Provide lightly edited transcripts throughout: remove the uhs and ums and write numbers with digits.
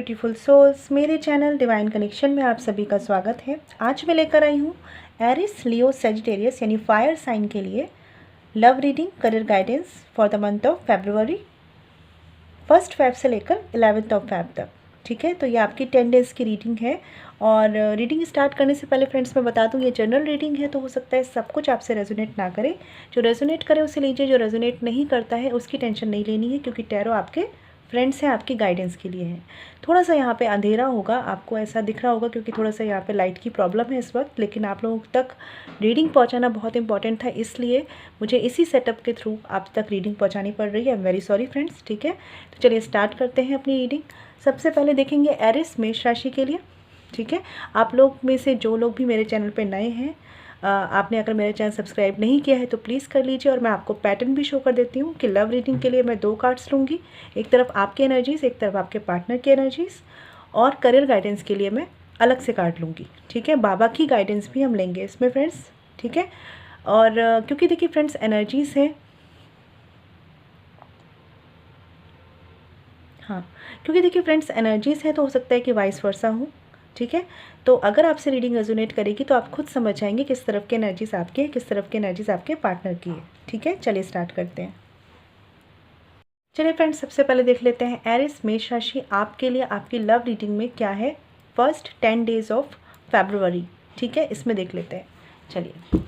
Beautiful souls, मेरे channel divine connection में आप सभी का स्वागत है। आज मैं लेकर आई हूँ एरिस, लियो, सेजिटेरियस यानी फायर साइन के लिए love reading, career guidance for the month of February, 1 Feb से लेकर 11 फेब तक। ठीक है, तो ये आपकी 10 डेज़ की रीडिंग है। और रीडिंग स्टार्ट करने से पहले फ्रेंड्स मैं बता दूँ, ये जनरल रीडिंग है, तो हो सकता है सब कुछ आपसे रेजोनेट ना करे। जो रेजोनेट करे उसे लीजिए, जो रेजोनेट नहीं करता है उसकी टेंशन नहीं लेनी है, क्योंकि टैरो आपके फ्रेंड्स हैं, आपकी गाइडेंस के लिए हैं। थोड़ा सा यहाँ पे अंधेरा होगा, आपको ऐसा दिख रहा होगा क्योंकि थोड़ा सा यहाँ पे लाइट की प्रॉब्लम है इस वक्त, लेकिन आप लोगों तक रीडिंग पहुँचाना बहुत इंपॉर्टेंट था, इसलिए मुझे इसी सेटअप के थ्रू आप तक रीडिंग पहुँचानी पड़ रही है। I am very sorry friends. ठीक है, तो चलिए स्टार्ट करते हैं अपनी रीडिंग। सबसे पहले देखेंगे एरिस, मेष राशि के लिए। ठीक है, आप लोग में से जो लोग भी मेरे चैनल पर नए हैं, आपने अगर मेरा चैनल सब्सक्राइब नहीं किया है तो प्लीज़ कर लीजिए। और मैं आपको पैटर्न भी शो कर देती हूँ कि लव रीडिंग के लिए मैं 2 कार्ड्स लूँगी, एक तरफ आपकी एनर्जीज़, एक तरफ आपके पार्टनर की एनर्जीज़, और करियर गाइडेंस के लिए मैं अलग से कार्ड लूँगी। ठीक है, बाबा की गाइडेंस भी हम लेंगे इसमें फ्रेंड्स। ठीक है, और क्योंकि देखिए फ्रेंड्स एनर्जीज़ है, हाँ, क्योंकि देखिए फ्रेंड्स एनर्जीज़ है तो हो सकता है कि वाइस वर्सा हो। ठीक है, तो अगर आपसे रीडिंग रेजोनेट करेगी तो आप खुद समझ जाएंगे किस तरफ की एनर्जीज आपकी है, किस तरफ की एनर्जीज आपके पार्टनर की है। ठीक है, चलिए स्टार्ट करते हैं। चलिए फ्रेंड्स, सबसे पहले देख लेते हैं एरिस, मेष राशि, आपके लिए आपकी लव रीडिंग में क्या है फर्स्ट 10 डेज ऑफ फेब्रुवरी। ठीक है, इसमें देख लेते हैं। चलिए प्लीज़।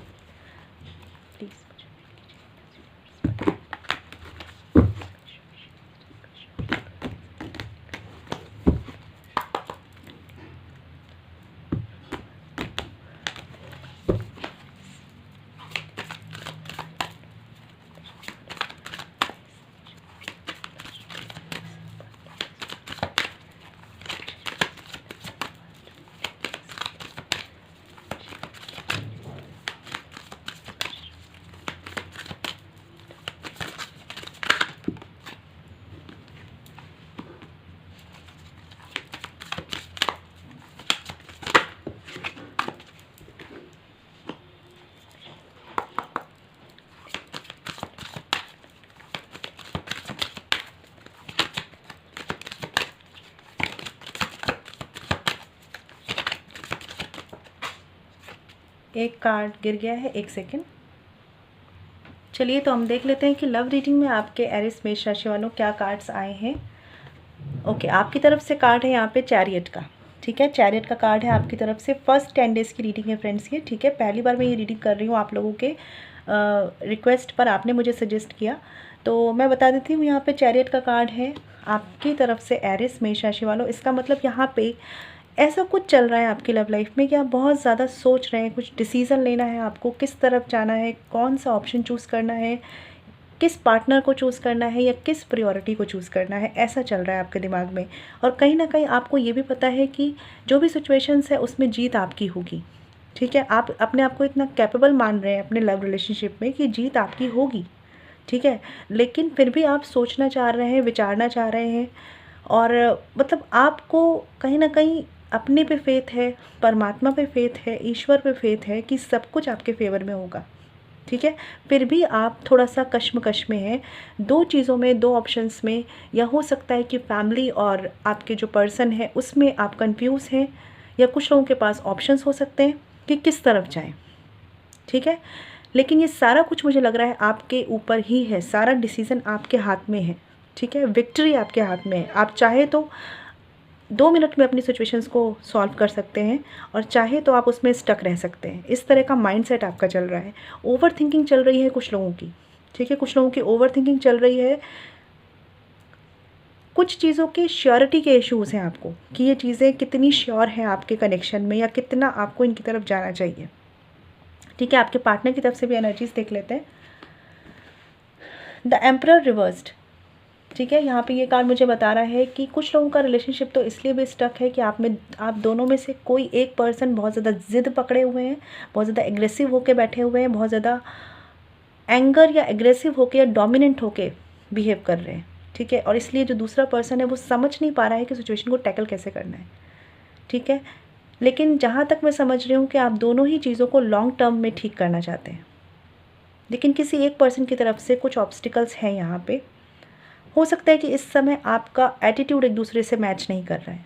एक कार्ड गिर गया है, एक सेकेंड। चलिए तो हम देख लेते हैं कि लव रीडिंग में आपके एरिस, मेष राशि वालों क्या कार्ड्स आए हैं। ओके, आपकी तरफ से कार्ड है यहाँ पे चैरियट का। ठीक है, चैरियट का कार्ड है आपकी तरफ से। फर्स्ट 10 डेज़ की रीडिंग है फ्रेंड्स ये। ठीक है, पहली बार मैं ये रीडिंग कर रही हूँ आप लोगों के रिक्वेस्ट पर, आपने मुझे सजेस्ट किया तो मैं बता देती हूँ। यहाँ पे चैरियट का कार्ड है आपकी तरफ से एरिस, मेष राशि वालों। इसका मतलब यहाँ पे ऐसा कुछ चल रहा है आपकी लव लाइफ में कि आप बहुत ज़्यादा सोच रहे हैं, कुछ डिसीज़न लेना है आपको, किस तरफ जाना है, कौन सा ऑप्शन चूज़ करना है, किस पार्टनर को चूज़ करना है या किस प्रायोरिटी को चूज़ करना है, ऐसा चल रहा है आपके दिमाग में। और कहीं ना कहीं आपको ये भी पता है कि जो भी सिचुएशंस है उसमें जीत आपकी होगी। ठीक है, आप अपने आप को इतना कैपेबल मान रहे हैं अपने लव रिलेशनशिप में कि जीत आपकी होगी। ठीक है, लेकिन फिर भी आप सोचना चाह रहे हैं, विचारना चाह रहे हैं, और मतलब आपको कहीं ना कहीं अपने पे फेथ है, परमात्मा पे फेथ है, ईश्वर पे फेथ है कि सब कुछ आपके फेवर में होगा। ठीक है, फिर भी आप थोड़ा सा कश्मकश में हैं, 2 चीज़ों में, 2 ऑप्शंस में, या हो सकता है कि फैमिली और आपके जो पर्सन है उसमें आप कंफ्यूज हैं, या कुछ लोगों के पास ऑप्शंस हो सकते हैं कि किस तरफ जाएं। ठीक है, लेकिन ये सारा कुछ मुझे लग रहा है आपके ऊपर ही है, सारा डिसीज़न आपके हाथ में है। ठीक है, विक्ट्री आपके हाथ में है। आप चाहे तो 2 मिनट में अपनी सिचुएशंस को सॉल्व कर सकते हैं, और चाहे तो आप उसमें स्टक रह सकते हैं। इस तरह का माइंडसेट आपका चल रहा है। ओवर थिंकिंग चल रही है कुछ लोगों की। ठीक है, कुछ लोगों की ओवर थिंकिंग चल रही है, कुछ चीज़ों के श्योरिटी के इश्यूज़ हैं आपको कि ये चीज़ें कितनी श्योर हैं आपके कनेक्शन में, या कितना आपको इनकी तरफ जाना चाहिए। ठीक है, आपके पार्टनर की तरफ से भी एनर्जीज देख लेते हैं। The emperor reversed. ठीक है, यहाँ पे ये कार्ड मुझे बता रहा है कि कुछ लोगों का रिलेशनशिप तो इसलिए भी स्टक है कि आप दोनों में से कोई एक पर्सन बहुत ज़्यादा ज़िद पकड़े हुए हैं, बहुत ज़्यादा एग्रेसिव होके बैठे हुए हैं, बहुत ज़्यादा एंगर या एग्रेसिव होके या डोमिनेंट होके बिहेव कर रहे हैं। ठीक है, और इसलिए जो दूसरा पर्सन है वो समझ नहीं पा रहा है कि सिचुएशन को टैकल कैसे करना है। ठीक है, लेकिन जहाँ तक मैं समझ रही हूँ कि आप दोनों ही चीज़ों को लॉन्ग टर्म में ठीक करना चाहते हैं, लेकिन किसी एक पर्सन की तरफ से कुछ ऑब्स्टिकल्स हैं यहाँ पे। हो सकता है कि इस समय आपका एटीट्यूड एक दूसरे से मैच नहीं कर रहा है।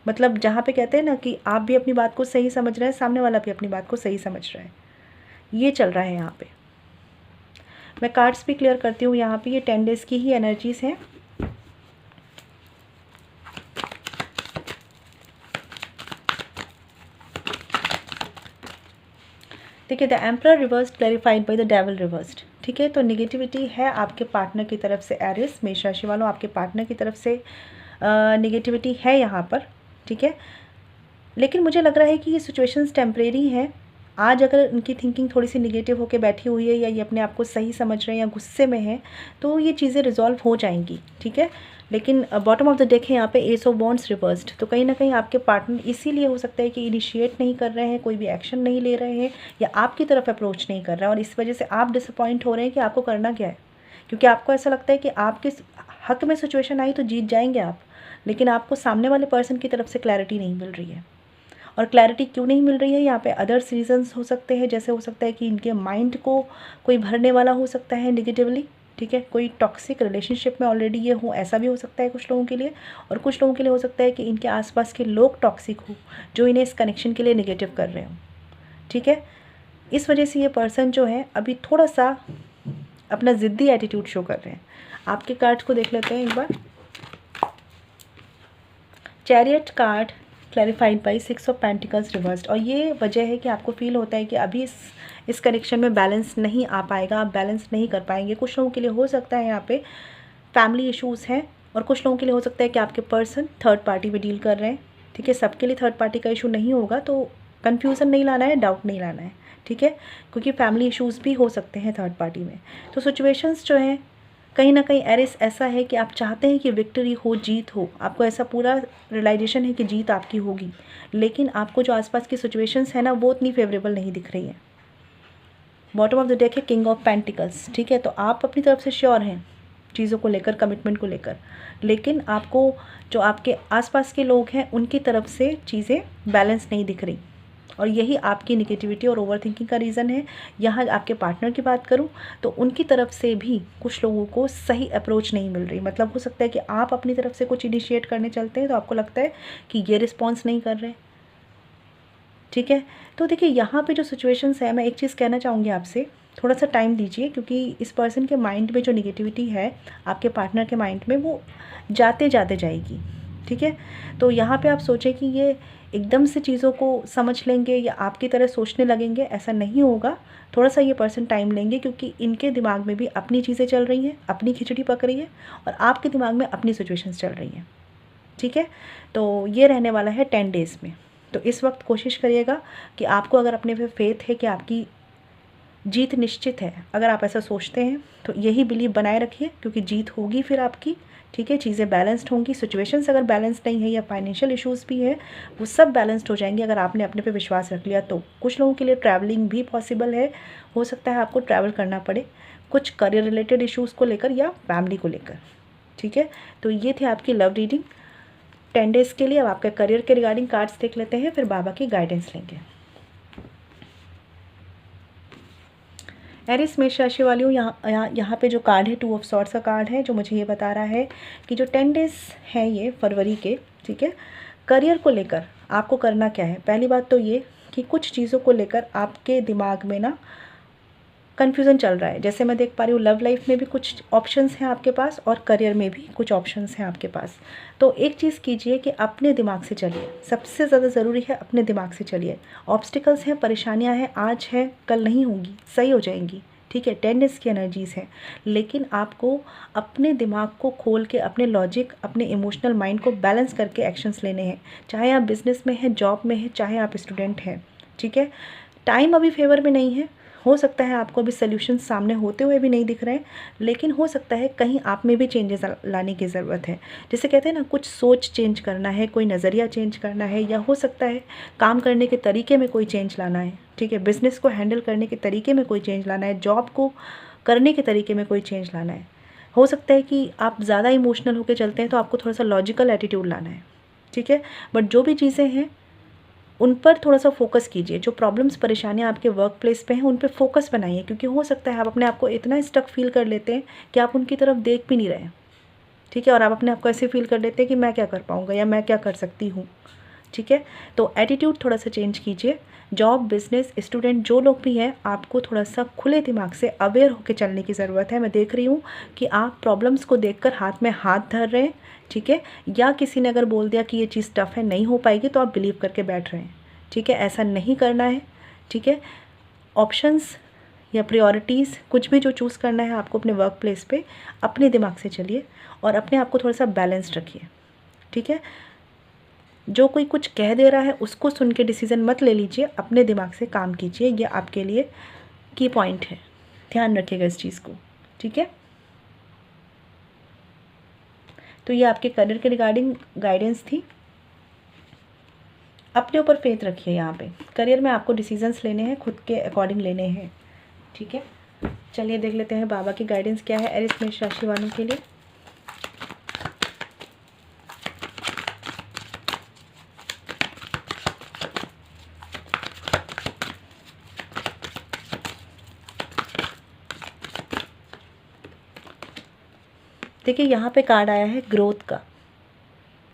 मतलब जहाँ पे कहते हैं ना कि आप भी अपनी बात को सही समझ रहे हैं, सामने वाला भी अपनी बात को सही समझ रहा है, ये चल रहा है यहाँ पे। मैं कार्ड्स भी क्लियर करती हूँ यहाँ पे। ये 10 डेज़ की ही एनर्जीज़ हैं। देखिए, the emperor reversed clarified by the devil reversed. ठीक है, तो निगेटिविटी है आपके पार्टनर की तरफ से। एरिस मेष राशि वालों, आपके पार्टनर की तरफ से निगेटिविटी है यहाँ पर। ठीक है, लेकिन मुझे लग रहा है कि ये सिचुएशंस टेम्परेरी हैं। आज अगर उनकी थिंकिंग थोड़ी सी निगेटिव होकर बैठी हुई है, या ये अपने आप को सही समझ रहे हैं, या गुस्से में हैं, तो ये चीज़ें रिजॉल्व हो जाएंगी। ठीक है, लेकिन बॉटम ऑफ द डेक है यहाँ पे एस ऑफ वॉन्ड्स रिवर्स्ड। तो कहीं ना कहीं आपके पार्टनर इसीलिए हो सकता है कि इनिशिएट नहीं कर रहे हैं, कोई भी एक्शन नहीं ले रहे हैं, या आपकी तरफ अप्रोच नहीं कर रहे हैं, और इस वजह से आप डिसअपॉइंट हो रहे हैं कि आपको करना क्या है। क्योंकि आपको ऐसा लगता है कि आपके हक में सिचुएशन आई तो जीत जाएंगे आप, लेकिन आपको सामने वाले पर्सन की तरफ से क्लैरिटी नहीं मिल रही है। और क्लैरिटी क्यों नहीं मिल रही है, यहाँ पे अदर्स रीजंस हो सकते हैं। जैसे हो सकता है कि इनके माइंड को कोई भरने वाला हो सकता है नेगेटिवली। ठीक है, कोई टॉक्सिक रिलेशनशिप में ऑलरेडी ये हो, ऐसा भी हो सकता है कुछ लोगों के लिए। और कुछ लोगों के लिए हो सकता है कि इनके आसपास के लोग टॉक्सिक हो, जो इन्हें इस कनेक्शन के लिए नेगेटिव कर रहे हो। ठीक है, इस वजह से ये पर्सन जो है अभी थोड़ा सा अपना ज़िद्दी एटीट्यूड शो कर रहे हैं। आपके कार्ड्स को देख लेते हैं एक बार। Chariot card clarified by 6 of pentacles reversed. और ये वजह है कि आपको फील होता है कि अभी इस कनेक्शन में बैलेंस नहीं आ पाएगा, आप बैलेंस नहीं कर पाएंगे। कुछ लोगों के लिए हो सकता है यहाँ पे फैमिली इश्यूज़ हैं, और कुछ लोगों के लिए हो सकता है कि आपके पर्सन थर्ड पार्टी में डील कर रहे हैं। ठीक है, सबके लिए थर्ड पार्टी का इशू नहीं होगा, तो कन्फ्यूज़न नहीं लाना है, डाउट नहीं लाना है। ठीक है, क्योंकि फैमिली इश्यूज़ भी हो सकते हैं थर्ड पार्टी में। तो सिचुएशंस जो हैं कहीं ना कहीं एरिस ऐसा है कि आप चाहते हैं कि विक्ट्री हो, जीत हो, आपको ऐसा पूरा रियलाइजेशन है कि जीत आपकी होगी, लेकिन आपको जो आसपास की सिचुएशंस है ना वो उतनी फेवरेबल नहीं दिख रही है। बॉटम ऑफ द डेक है किंग ऑफ पेंटिकल्स। ठीक है, तो आप अपनी तरफ से श्योर हैं चीज़ों को लेकर, कमिटमेंट को लेकर, लेकिन आपको जो आपके आसपास के लोग हैं उनकी तरफ से चीज़ें बैलेंस नहीं दिख रही, और यही आपकी निगेटिविटी और ओवर थिंकिंग का रीज़न है। यहाँ आपके पार्टनर की बात करूँ तो उनकी तरफ से भी कुछ लोगों को सही अप्रोच नहीं मिल रही। मतलब हो सकता है कि आप अपनी तरफ से कुछ इनिशिएट करने चलते हैं तो आपको लगता है कि ये रिस्पॉन्स नहीं कर रहे। ठीक है, तो देखिए यहाँ पे जो सिचुएशंस है, मैं एक चीज़ कहना चाहूँगी आपसे, थोड़ा सा टाइम दीजिए, क्योंकि इस पर्सन के माइंड में जो निगेटिविटी है आपके पार्टनर के माइंड में, वो जाते जाते जाएगी। ठीक है, तो यहाँ पे आप सोचें कि ये एकदम से चीज़ों को समझ लेंगे या आपकी तरह सोचने लगेंगे, ऐसा नहीं होगा। थोड़ा सा ये पर्सन टाइम लेंगे, क्योंकि इनके दिमाग में भी अपनी चीज़ें चल रही हैं, अपनी खिचड़ी पक रही है, और आपके दिमाग में अपनी सिचुएशंस चल रही हैं। ठीक है, तो ये रहने वाला है 10 डेज़ में। तो इस वक्त कोशिश करिएगा कि आपको अगर अपने पे फेथ है कि आपकी जीत निश्चित है, अगर आप ऐसा सोचते हैं तो यही बिलीव बनाए रखिए, क्योंकि जीत होगी फिर आपकी। ठीक है, चीज़ें बैलेंस्ड होंगी। सिचुएशंस अगर बैलेंस नहीं है या फाइनेंशियल इश्यूज़ भी है, वो सब बैलेंस्ड हो जाएंगे अगर आपने अपने पे विश्वास रख लिया तो। कुछ लोगों के लिए ट्रैवलिंग भी पॉसिबल है, हो सकता है आपको ट्रैवल करना पड़े, कुछ करियर रिलेटेड इश्यूज़ को लेकर या फैमिली को लेकर। ठीक है, तो ये थे आपकी लव रीडिंग 10 डेज़ के लिए। अब आपके करियर के रिगार्डिंग कार्ड्स देख लेते हैं, फिर बाबा की गाइडेंस लेंगे। एरिस मेष राशि वालियों, यहाँ पे जो कार्ड है 2 ऑफ सॉर्ड्स का कार्ड है, जो मुझे ये बता रहा है कि जो 10 डेज़ हैं ये फरवरी के, ठीक है, करियर को लेकर आपको करना क्या है। पहली बात तो ये कि कुछ चीज़ों को लेकर आपके दिमाग में ना कन्फ्यूज़न चल रहा है। जैसे मैं देख पा रही हूँ लव लाइफ में भी कुछ ऑप्शंस हैं आपके पास, और करियर में भी कुछ ऑप्शंस हैं आपके पास। तो एक चीज़ कीजिए कि अपने दिमाग से चलिए, सबसे ज़्यादा ज़रूरी है अपने दिमाग से चलिए। ऑब्स्टिकल्स हैं, परेशानियाँ हैं, आज है कल नहीं होंगी, सही हो जाएंगी। ठीक है, 10 डेज़ की एनर्जीज़ हैं, लेकिन आपको अपने दिमाग को खोल के, अपने लॉजिक, अपने इमोशनल माइंड को बैलेंस करके एक्शंस लेने हैं। चाहे आप बिज़नेस में हैं, जॉब में हैं, चाहे आप स्टूडेंट हैं। ठीक है, टाइम अभी फेवर में नहीं है। हो सकता है आपको अभी सॉल्यूशन सामने होते हुए भी नहीं दिख रहे हैं, लेकिन हो सकता है कहीं आप में भी चेंजेस लाने की ज़रूरत है। जैसे कहते हैं ना, कुछ सोच चेंज करना है, कोई नज़रिया चेंज करना है, या हो सकता है काम करने के तरीके में कोई चेंज लाना है। ठीक है, बिज़नेस को हैंडल करने के तरीके में कोई चेंज लाना है, जॉब को करने के तरीके में कोई चेंज लाना है। हो सकता है कि आप ज़्यादा इमोशनल होकर चलते हैं, तो आपको थोड़ा सा लॉजिकल एटीट्यूड लाना है। ठीक है, बट जो भी चीज़ें हैं उन पर थोड़ा सा फोकस कीजिए। जो प्रॉब्लम्स, परेशानियां आपके वर्क प्लेस पे हैं, उन पे फोकस बनाइए, क्योंकि हो सकता है आप अपने आप को इतना स्टक फील कर लेते हैं कि आप उनकी तरफ देख भी नहीं रहे हैं। ठीक है, और आप अपने आप को ऐसे फील कर लेते हैं कि मैं क्या कर पाऊँगा या मैं क्या कर सकती हूँ। ठीक है। तो एटीट्यूड थोड़ा सा चेंज कीजिए। जॉब, बिजनेस, स्टूडेंट जो लोग भी हैं, आपको थोड़ा सा खुले दिमाग से अवेयर होकर चलने की ज़रूरत है। मैं देख रही हूँ कि आप प्रॉब्लम्स को देखकर हाथ में हाथ धर रहे हैं, ठीक है, या किसी ने अगर बोल दिया कि ये चीज़ टफ है, नहीं हो पाएगी, तो आप बिलीव करके बैठ रहे हैं, ठीक है। ऐसा नहीं करना है, ठीक है। ऑप्शंस या प्रायोरिटीज़ कुछ भी जो चूज़ करना है आपको अपने वर्क प्लेस पे, अपने दिमाग से चलिए और अपने आप को थोड़ा सा बैलेंस्ड रखिए, ठीक है। जो कोई कुछ कह दे रहा है उसको सुन के डिसीज़न मत ले लीजिए, अपने दिमाग से काम कीजिए। ये आपके लिए की पॉइंट है, ध्यान रखिएगा इस चीज़ को, ठीक है। तो ये आपके करियर के रिगार्डिंग गाइडेंस थी। अपने ऊपर फेथ रखिए। यहाँ पे करियर में आपको डिसीजंस लेने हैं, खुद के अकॉर्डिंग लेने हैं, ठीक है। चलिए देख लेते हैं बाबा की गाइडेंस क्या है एरिस मेष राशि वालों के लिए। देखिए यहाँ पे कार्ड आया है ग्रोथ का,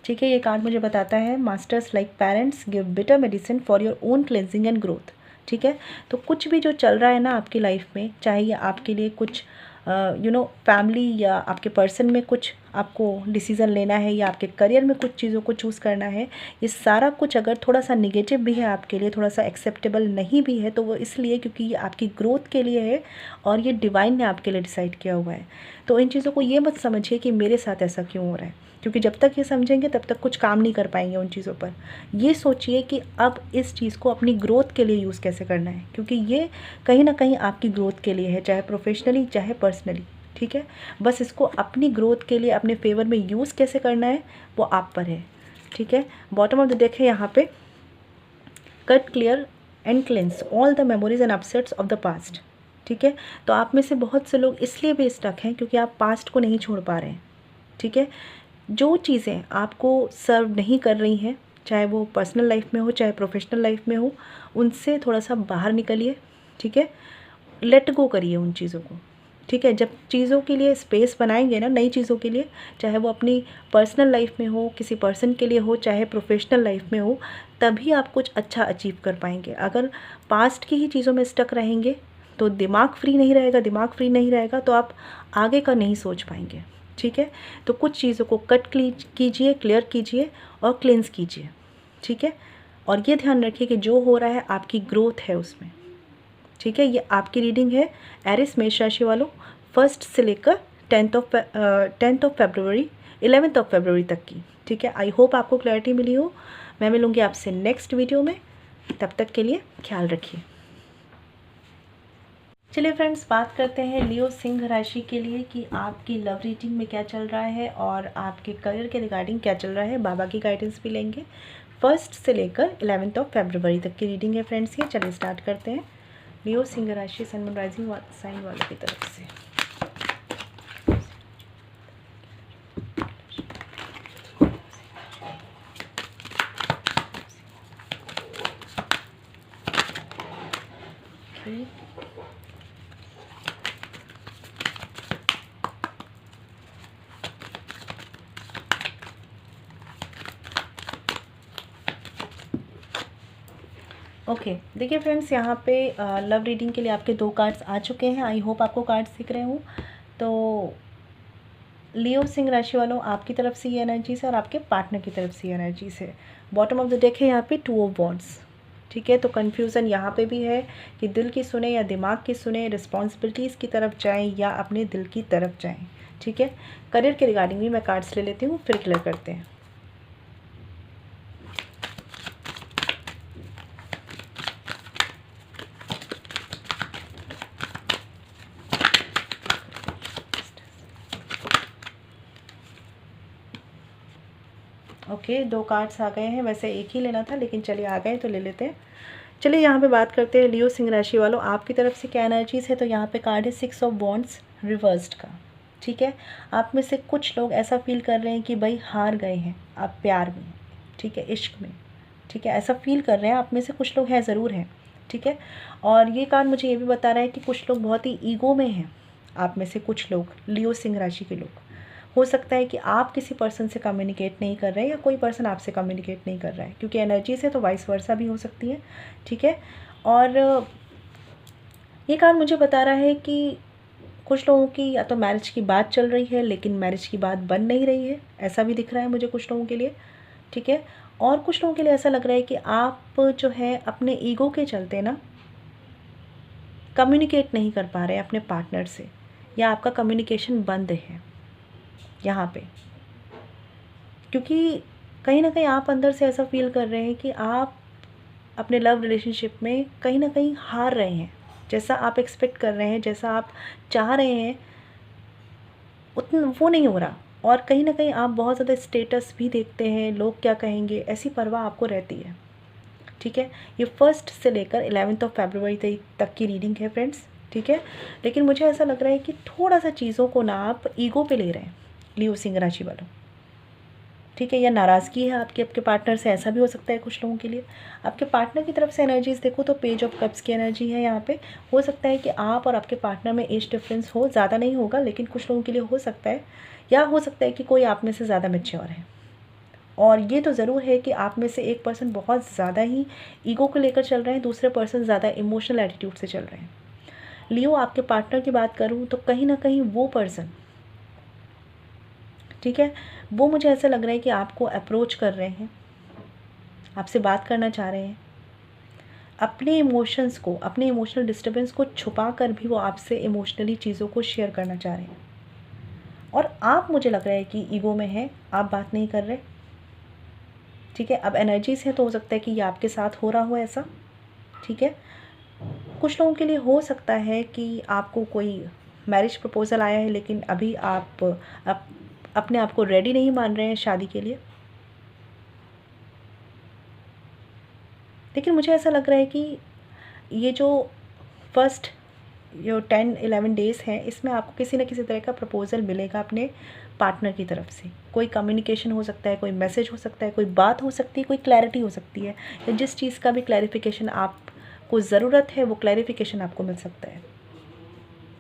ठीक है। ये कार्ड मुझे बताता है masters like parents give better medicine for your own cleansing and growth, ठीक है। तो कुछ भी जो चल रहा है ना आपकी लाइफ में, चाहे ये आपके लिए कुछ फैमिली या आपके पर्सन में कुछ आपको डिसीज़न लेना है या आपके करियर में कुछ चीज़ों को चूज़ करना है, ये सारा कुछ अगर थोड़ा सा निगेटिव भी है आपके लिए, थोड़ा सा एक्सेप्टेबल नहीं भी है, तो वो इसलिए क्योंकि ये आपकी ग्रोथ के लिए है और ये डिवाइन ने आपके लिए डिसाइड किया हुआ है। तो इन चीज़ों को ये मत समझिए कि मेरे साथ ऐसा क्यों हो रहा है, क्योंकि जब तक ये समझेंगे तब तक कुछ काम नहीं कर पाएंगे उन चीज़ों पर। ये सोचिए कि अब इस चीज़ को अपनी ग्रोथ के लिए यूज़ कैसे करना है, क्योंकि ये कहीं ना कहीं आपकी ग्रोथ के लिए है, चाहे प्रोफेशनली चाहे पर्सनली, ठीक है। बस इसको अपनी ग्रोथ के लिए अपने फेवर में यूज़ कैसे करना है वो आप पर है, ठीक है। बॉटम ऑफ द डेक है यहाँ पे, cut clear and cleanse all the memories and upsets of the past, ठीक है। तो आप में से बहुत से लोग इसलिए भी स्टक हैं क्योंकि आप पास्ट को नहीं छोड़ पा रहे हैं, ठीक है। जो चीज़ें आपको सर्व नहीं कर रही हैं, चाहे वो पर्सनल लाइफ में हो चाहे प्रोफेशनल लाइफ में हो, उनसे थोड़ा सा बाहर निकलिए, ठीक है। लेट गो करिए उन चीज़ों को, ठीक है। जब चीज़ों के लिए स्पेस बनाएंगे ना, नई चीज़ों के लिए, चाहे वो अपनी पर्सनल लाइफ में हो, किसी पर्सन के लिए हो, चाहे प्रोफेशनल लाइफ में हो, तभी आप कुछ अच्छा अचीव कर पाएंगे। अगर पास्ट की ही चीज़ों में स्टक रहेंगे तो दिमाग फ्री नहीं रहेगा, दिमाग फ्री नहीं रहेगा तो आप आगे का नहीं सोच पाएंगे, ठीक है। तो कुछ चीज़ों को कट कीजिए, क्लियर कीजिए और क्लेंस कीजिए, ठीक है। और ये ध्यान रखिए कि जो हो रहा है आपकी ग्रोथ है उसमें, ठीक है। ये आपकी रीडिंग है एरिस मेष राशि वालों, 1 से लेकर 10 ऑफ फरवरी 11 ऑफ फरवरी तक की, ठीक है। आई होप आपको क्लैरिटी मिली हो। मैं मिलूँगी आपसे नेक्स्ट वीडियो में, तब तक के लिए ख्याल रखिए। चलिए फ्रेंड्स, बात करते हैं लियो सिंह राशि के लिए कि आपकी लव रीडिंग में क्या चल रहा है और आपके करियर के रिगार्डिंग क्या चल रहा है। बाबा की गाइडेंस भी लेंगे। 1 से लेकर 11 ऑफ फरवरी तक की रीडिंग है फ्रेंड्स ये। चलिए स्टार्ट करते हैं लियो सिंह राशि सन मून राइजिंग साइन वालों की तरफ से। ओके देखिए फ्रेंड्स, यहाँ पे लव रीडिंग के लिए आपके 2 कार्ड्स आ चुके हैं। आई होप आपको कार्ड्स दिख रहे हों। तो लियो सिंह राशि वालों, आपकी तरफ से ये एनर्जी से और आपके पार्टनर की तरफ से ये एनर्जी से। बॉटम ऑफ द डेक है यहाँ पे 2 ऑफ वॉन्ड्स, ठीक है। तो कन्फ्यूज़न यहाँ पे भी है कि दिल की सुने या दिमाग की सुने, रिस्पॉन्सिबिलिटीज़ की तरफ जाएँ या अपने दिल की तरफ जाएँ, ठीक है। करियर के रिगार्डिंग भी मैं कार्ड्स ले लेती हूँ, फिर क्लियर करते हैं। ओके 2 कार्ड्स आ गए हैं, वैसे एक ही लेना था लेकिन चलिए आ गए तो ले लेते हैं। चलिए यहाँ पे बात करते हैं लियो सिंह राशि वालों, आपकी तरफ से क्या एनर्जीज़ है। तो यहाँ पे कार्ड है 6 ऑफ वॉन्ड्स रिवर्स्ड का, ठीक है। आप में से कुछ लोग ऐसा फील कर रहे हैं कि भाई हार गए हैं आप प्यार में, ठीक है, इश्क में, ठीक है, ऐसा फील कर रहे हैं। आप में से कुछ लोग हैं, ज़रूर हैं, ठीक है। और ये कार्ड मुझे ये भी बता रहा है कि कुछ लोग बहुत ही ईगो में हैं। आप में से कुछ लोग, लियो सिंह राशि के लोग हो सकता है कि आप किसी पर्सन से कम्युनिकेट नहीं कर रहे हैं या कोई पर्सन आपसे कम्युनिकेट नहीं कर रहा है, क्योंकि एनर्जी से तो वाइस वर्सा भी हो सकती है, ठीक है। और ये कार्ड मुझे बता रहा है कि कुछ लोगों की या तो मैरिज की बात चल रही है लेकिन मैरिज की बात बन नहीं रही है, ऐसा भी दिख रहा है मुझे कुछ लोगों के लिए, ठीक है। और कुछ लोगों के लिए ऐसा लग रहा है कि आप जो है अपने ईगो के चलते ना कम्युनिकेट नहीं कर पा रहे हैं अपने पार्टनर से, या आपका कम्युनिकेशन बंद है यहाँ पे, क्योंकि कहीं ना कहीं आप अंदर से ऐसा फील कर रहे हैं कि आप अपने लव रिलेशनशिप में कहीं ना कहीं हार रहे हैं। जैसा आप एक्सपेक्ट कर रहे हैं, जैसा आप चाह रहे हैं, उतना वो नहीं हो रहा। और कहीं ना कहीं आप बहुत ज़्यादा स्टेटस भी देखते हैं, लोग क्या कहेंगे, ऐसी परवाह आपको रहती है, ठीक है। ये 1 से लेकर 11 फरवरी तक की रीडिंग है फ्रेंड्स, ठीक है। लेकिन मुझे ऐसा लग रहा है कि थोड़ा सा चीज़ों को ना आप ईगो पे ले रहे हैं लियो सिंह राशि वालों, ठीक है। या नाराज़गी है आपके पार्टनर से, ऐसा भी हो सकता है कुछ लोगों के लिए। आपके पार्टनर की तरफ से एनर्जीज़ देखो तो पेज ऑफ कप्स की एनर्जी है यहाँ पे। हो सकता है कि आप और आपके पार्टनर में एज डिफरेंस हो, ज़्यादा नहीं होगा लेकिन कुछ लोगों के लिए हो सकता है, या हो सकता है कि कोई आप में से ज़्यादा मैच्योर है। और ये तो ज़रूर है कि आप में से एक पर्सन बहुत ज़्यादा ही ईगो को लेकर चल रहे हैं, दूसरे पर्सन ज़्यादा इमोशनल एटीट्यूड से चल रहे हैं। लियो, आपके पार्टनर की बात करूँ तो कहीं ना कहीं वो पर्सन, ठीक है, वो मुझे ऐसा लग रहा है कि आपको अप्रोच कर रहे हैं, आपसे बात करना चाह रहे हैं, अपने इमोशंस को, अपने इमोशनल डिस्टर्बेंस को छुपा कर भी वो आपसे इमोशनली चीज़ों को शेयर करना चाह रहे हैं। और आप, मुझे लग रहा है कि ईगो में है, आप बात नहीं कर रहे, ठीक है। अब एनर्जीज है तो हो सकता है कि ये आपके साथ हो रहा हो ऐसा, ठीक है। कुछ लोगों के लिए हो सकता है कि आपको कोई मैरिज प्रपोज़ल आया है लेकिन अभी आप अपने आप को रेडी नहीं मान रहे हैं शादी के लिए। लेकिन मुझे ऐसा लग रहा है कि ये जो फर्स्ट जो 10-11 डेज़ हैं, इसमें आपको किसी न किसी तरह का प्रपोज़ल मिलेगा अपने पार्टनर की तरफ से। कोई कम्युनिकेशन हो सकता है, कोई मैसेज हो सकता है, कोई बात हो सकती है, कोई क्लैरिटी हो सकती है, या जिस चीज़ का भी क्लैरिफिकेशन आपको ज़रूरत है वो क्लैरिफिकेशन आपको मिल सकता है,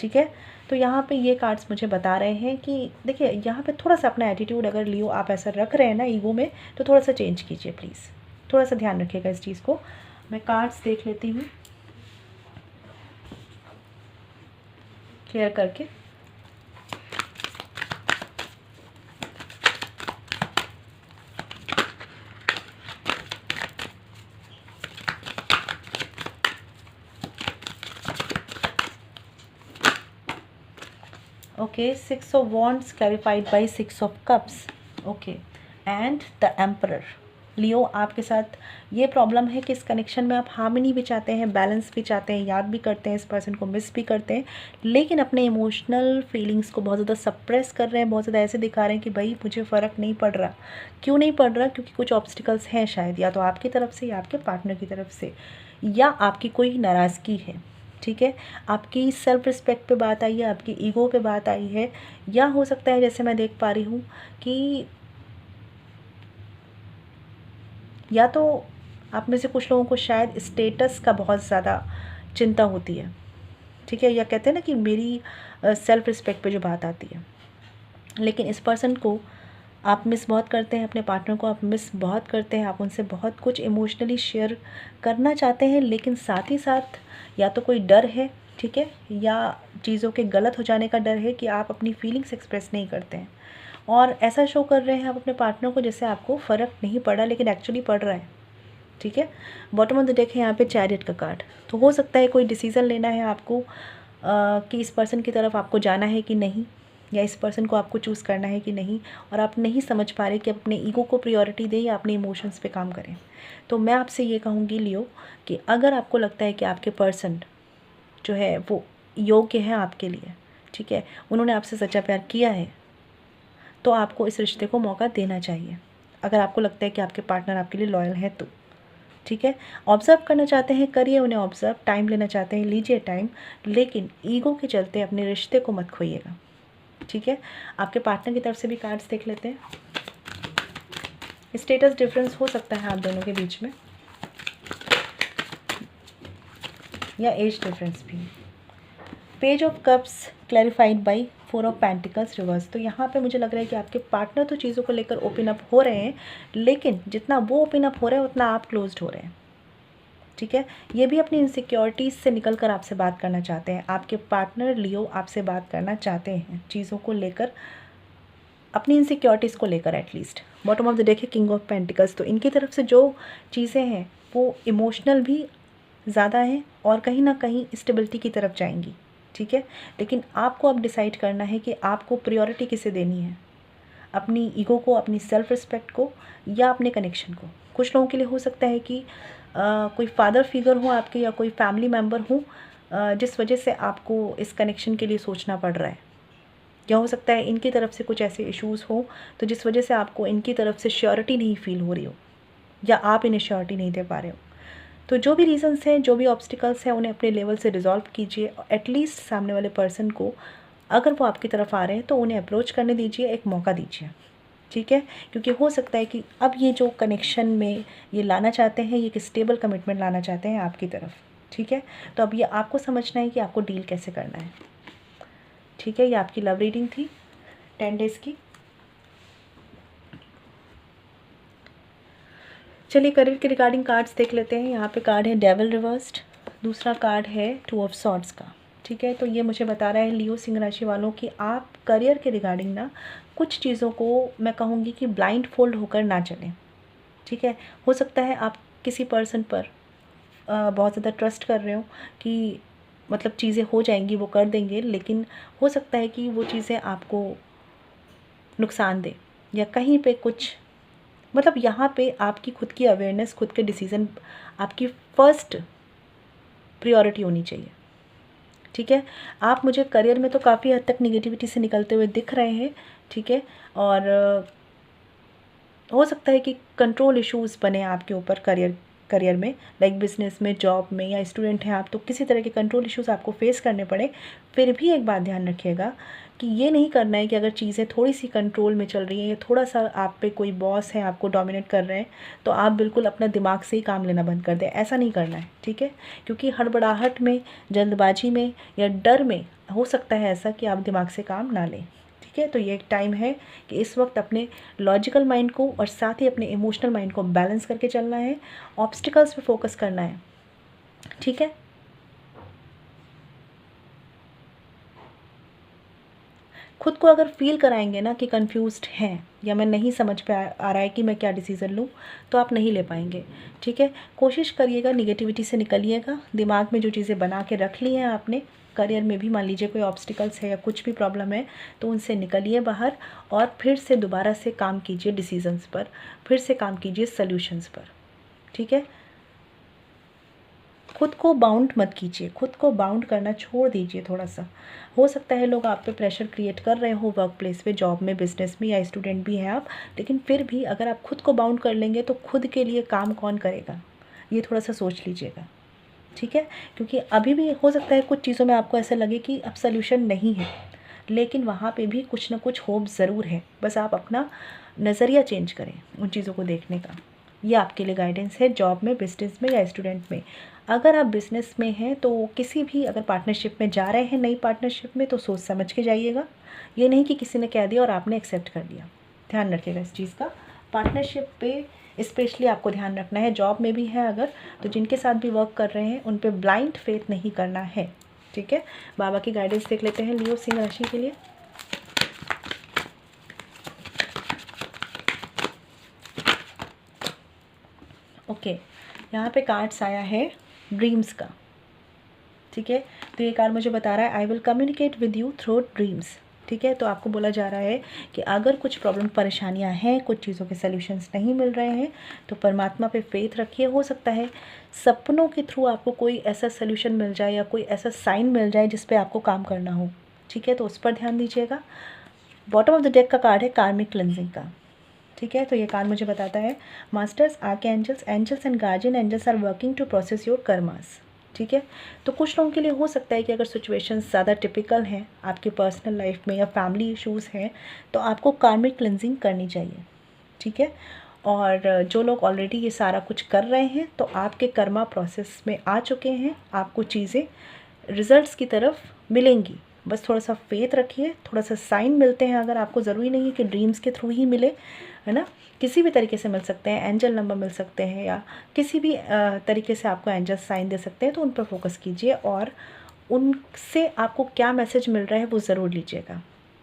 ठीक है। तो यहाँ पे ये कार्ड्स मुझे बता रहे हैं कि देखिए, यहाँ पे थोड़ा सा अपना एटीट्यूड अगर लियो आप ऐसा रख रहे हैं ना ईगो में, तो थोड़ा सा चेंज कीजिए प्लीज़, थोड़ा सा ध्यान रखिएगा इस चीज़ को। मैं कार्ड्स देख लेती हूँ क्लियर करके। Okay, 6 of Wands clarified by 6 of Cups. Okay, and the Emperor. लियो, आपके साथ ये प्रॉब्लम है कि इस कनेक्शन में आप हार्मनी भी चाहते हैं, बैलेंस भी चाहते हैं, याद भी करते हैं, इस पर्सन को मिस भी करते हैं, लेकिन अपने इमोशनल फीलिंग्स को बहुत ज़्यादा सप्रेस कर रहे हैं, बहुत ज़्यादा ऐसे दिखा रहे हैं कि भाई मुझे फ़र्क नहीं पड़ रहा। क्यों नहीं पड़ रहा? क्योंकि कुछ ऑब्स्टिकल्स हैं शायद, या तो आपकी तरफ से या आपके पार्टनर की तरफ से, या आपकी कोई नाराज़गी है, ठीक है। आपकी सेल्फ रिस्पेक्ट पे बात आई है, आपकी ईगो पे बात आई है, या हो सकता है जैसे मैं देख पा रही हूँ कि या तो आप में से कुछ लोगों को शायद स्टेटस का बहुत ज़्यादा चिंता होती है, ठीक है, या कहते हैं ना कि मेरी सेल्फ रिस्पेक्ट पे जो बात आती है। लेकिन इस पर्सन को आप मिस बहुत करते हैं, अपने पार्टनर को आप मिस बहुत करते हैं, आप उनसे बहुत कुछ इमोशनली शेयर करना चाहते हैं, लेकिन साथ ही साथ या तो कोई डर है, ठीक है, या चीज़ों के गलत हो जाने का डर है कि आप अपनी फीलिंग्स एक्सप्रेस नहीं करते हैं, और ऐसा शो कर रहे हैं आप अपने पार्टनर को जैसे आपको फ़र्क नहीं पड़ा, लेकिन एक्चुअली पड़ रहा है, ठीक है। बॉटम ऑफ द डेक है यहाँ पे चैरियट का कार्ड। तो हो सकता है कोई डिसीज़न लेना है आपको कि इस पर्सन की तरफ आपको जाना है कि नहीं, या इस पर्सन को आपको चूज़ करना है कि नहीं, और आप नहीं समझ पा रहे कि अपने ईगो को प्रायोरिटी दें या अपने इमोशंस पे काम करें। तो मैं आपसे ये कहूँगी लियो कि अगर आपको लगता है कि आपके पर्सन जो है वो योग्य है आपके लिए, ठीक है, उन्होंने आपसे सच्चा प्यार किया है, तो आपको इस रिश्ते को मौका देना चाहिए। अगर आपको लगता है कि आपके पार्टनर आपके लिए लॉयल है तो, ठीक है। ऑब्ज़र्व करना चाहते हैं, करिए उन्हें ऑब्ज़र्व, टाइम लेना चाहते हैं, लीजिए टाइम, लेकिन ईगो के चलते अपने रिश्ते को मत खोइएगा, ठीक है। आपके पार्टनर की तरफ से भी कार्ड्स देख लेते हैं। स्टेटस डिफरेंस हो सकता है आप दोनों के बीच में, या एज डिफरेंस भी। Page of cups clarified by 4 of pentacles reverse. तो यहाँ पे मुझे लग रहा है कि आपके पार्टनर तो चीज़ों को लेकर ओपन अप हो रहे हैं, लेकिन जितना वो ओपन अप हो रहे हैं उतना आप क्लोज्ड हो रहे हैं। ठीक है, ये भी अपनी इनसिक्योरिटीज़ से निकल कर आपसे बात करना चाहते हैं। आपके पार्टनर लियो आपसे बात करना चाहते हैं चीज़ों को लेकर, अपनी इनसिक्योरिटीज़ को लेकर at least. Bottom of the deck है किंग ऑफ पेंटिकल्स। तो इनकी तरफ से जो चीज़ें हैं वो इमोशनल भी ज़्यादा हैं और कहीं ना कहीं स्टेबिलिटी की तरफ जाएंगी। ठीक है, लेकिन आपको अब डिसाइड करना है कि आपको प्रायोरिटी किसे देनी है, अपनी ईगो को, अपनी सेल्फ रिस्पेक्ट को, या अपने कनेक्शन को। कुछ लोगों के लिए हो सकता है कि कोई फादर फिगर हो आपके, या कोई फैमिली मेम्बर हो जिस वजह से आपको इस कनेक्शन के लिए सोचना पड़ रहा है। या हो सकता है इनकी तरफ से कुछ ऐसे इश्यूज़ हो तो जिस वजह से आपको इनकी तरफ से श्योरिटी नहीं फील हो रही हो, या आप इन्हें श्योरिटी नहीं दे पा रहे हो। तो जो भी रीज़न्स हैं, जो भी ऑब्स्टिकल्स हैं, उन्हें अपने लेवल से रिजॉल्व कीजिए। एटलीस्ट सामने वाले पर्सन को अगर वो आपकी तरफ आ रहे हैं तो उन्हें अप्रोच करने दीजिए, एक मौका दीजिए। ठीक है, क्योंकि हो सकता है कि अब ये जो कनेक्शन में ये लाना चाहते हैं, ये एक स्टेबल कमिटमेंट लाना चाहते हैं आपकी तरफ। ठीक है, तो अब ये आपको समझना है कि आपको डील कैसे करना है। ठीक है, ये आपकी लव रीडिंग थी 10 डेज़ की। चलिए करियर के रिगार्डिंग कार्ड्स देख लेते हैं। यहाँ पे कार्ड है डेविल रिवर्स्ड, दूसरा कार्ड है 2 ऑफ सॉर्ड्स का। ठीक है, तो ये मुझे बता रहा है लियो सिंह राशि वालों कि आप करियर के रिगार्डिंग ना कुछ चीज़ों को मैं कहूँगी कि ब्लाइंड फोल्ड होकर ना चलें। ठीक है, हो सकता है आप किसी पर्सन पर बहुत ज़्यादा ट्रस्ट कर रहे हो कि मतलब चीज़ें हो जाएंगी, वो कर देंगे, लेकिन हो सकता है कि वो चीज़ें आपको नुकसान दे, या कहीं पे कुछ मतलब यहाँ पे आपकी खुद की अवेयरनेस, खुद के डिसीज़न आपकी फ़र्स्ट प्रायोरिटी होनी चाहिए। ठीक है, आप मुझे करियर में तो काफ़ी हद तक निगेटिविटी से निकलते हुए दिख रहे हैं। ठीक है, और हो सकता है कि कंट्रोल इश्यूज़ बने आपके ऊपर करियर में, लाइक बिजनेस में, जॉब में, या स्टूडेंट हैं आप तो किसी तरह के कंट्रोल इश्यूज़ आपको फेस करने पड़े। फिर भी एक बात ध्यान रखिएगा कि ये नहीं करना है कि अगर चीज़ें थोड़ी सी कंट्रोल में चल रही हैं, या थोड़ा सा आप पे कोई बॉस है आपको डोमिनेट कर रहे हैं, तो आप बिल्कुल अपना दिमाग से ही काम लेना बंद कर दें। ऐसा नहीं करना है। ठीक है, क्योंकि हड़बड़ाहट में, जल्दबाजी में, या डर में हो सकता है ऐसा कि आप दिमाग से काम ना लें। ठीक है, तो ये एक टाइम है कि इस वक्त अपने लॉजिकल माइंड को और साथ ही अपने इमोशनल माइंड को बैलेंस करके चलना है, ऑब्स्टिकल्स पे फोकस करना है। ठीक है, खुद को अगर फील कराएंगे ना कि कंफ्यूज्ड हैं, या मैं नहीं समझ पे आ रहा है कि मैं क्या डिसीज़न लूँ, तो आप नहीं ले पाएंगे। ठीक है, कोशिश करिएगा निगेटिविटी से निकलिएगा। दिमाग में जो चीज़ें बना के रख ली हैं आपने, करियर में भी मान लीजिए कोई ऑब्स्टिकल्स है या कुछ भी प्रॉब्लम है, तो उनसे निकलिए बाहर और फिर से दोबारा से काम कीजिए डिसीजंस पर, फिर से काम कीजिए सॉल्यूशंस पर। ठीक है, खुद को बाउंड मत कीजिए, खुद को बाउंड करना छोड़ दीजिए थोड़ा सा। हो सकता है लोग आप पे प्रेशर क्रिएट कर रहे हो वर्क प्लेस पे, जॉब में, बिजनेस में, या स्टूडेंट भी हैं आप, लेकिन फिर भी अगर आप खुद को बाउंड कर लेंगे तो खुद के लिए काम कौन करेगा, ये थोड़ा सा सोच लीजिएगा। ठीक है, क्योंकि अभी भी हो सकता है कुछ चीज़ों में आपको ऐसा लगे कि अब सल्यूशन नहीं है, लेकिन वहाँ पे भी कुछ ना कुछ होप ज़रूर है। बस आप अपना नज़रिया चेंज करें उन चीज़ों को देखने का। ये आपके लिए गाइडेंस है जॉब में, बिजनेस में, या स्टूडेंट में। अगर आप बिज़नेस में हैं तो किसी भी अगर पार्टनरशिप में जा रहे हैं, नई पार्टनरशिप में, तो सोच समझ के जाइएगा। ये नहीं कि किसी ने कह दिया और आपने एक्सेप्ट कर लिया। ध्यान रखिएगा इस चीज़ का। पार्टनरशिप पे स्पेशली आपको ध्यान रखना है। जॉब में भी है अगर, तो जिनके साथ भी वर्क कर रहे हैं उन पे ब्लाइंड फेथ नहीं करना है। ठीक है, बाबा की गाइडेंस देख लेते हैं लियो सिंह राशि के लिए। ओके, यहाँ पे कार्ड्स आया है ड्रीम्स का। ठीक है, तो ये कार्ड मुझे बता रहा है I will communicate with you through dreams. ठीक है, तो आपको बोला जा रहा है कि अगर कुछ प्रॉब्लम, परेशानियां हैं, कुछ चीज़ों के सल्यूशंस नहीं मिल रहे हैं, तो परमात्मा पे फेथ रखिए। हो सकता है सपनों के थ्रू आपको कोई ऐसा सल्यूशन मिल जाए या कोई ऐसा साइन मिल जाए जिस पे आपको काम करना हो। ठीक है, तो उस पर ध्यान दीजिएगा। बॉटम ऑफ द डेक का कार्ड है कार्मिक क्लेंजिंग का। ठीक है, तो ये कार्ड मुझे बताता है masters, archangels, angels and guardian angels are working to process your karmas. ठीक है, तो कुछ लोगों के लिए हो सकता है कि अगर सिचुएशंस ज़्यादा टिपिकल हैं आपकी पर्सनल लाइफ में या फैमिली इश्यूज़ हैं, तो आपको कार्मिक क्लेंजिंग करनी चाहिए। ठीक है, और जो लोग ऑलरेडी ये सारा कुछ कर रहे हैं तो आपके कर्मा प्रोसेस में आ चुके हैं, आपको चीज़ें रिजल्ट्स की तरफ मिलेंगी। बस थोड़ा सा फेथ रखिए, थोड़ा सा साइन मिलते हैं अगर आपको, ज़रूरी नहीं है कि ड्रीम्स के थ्रू ही मिले, है ना, किसी भी तरीके से मिल सकते हैं, एंजल नंबर मिल सकते हैं या किसी भी तरीके से आपको एंजल साइन दे सकते हैं, तो उन पर फोकस कीजिए और उनसे आपको क्या मैसेज मिल रहा है वो ज़रूर लीजिएगा।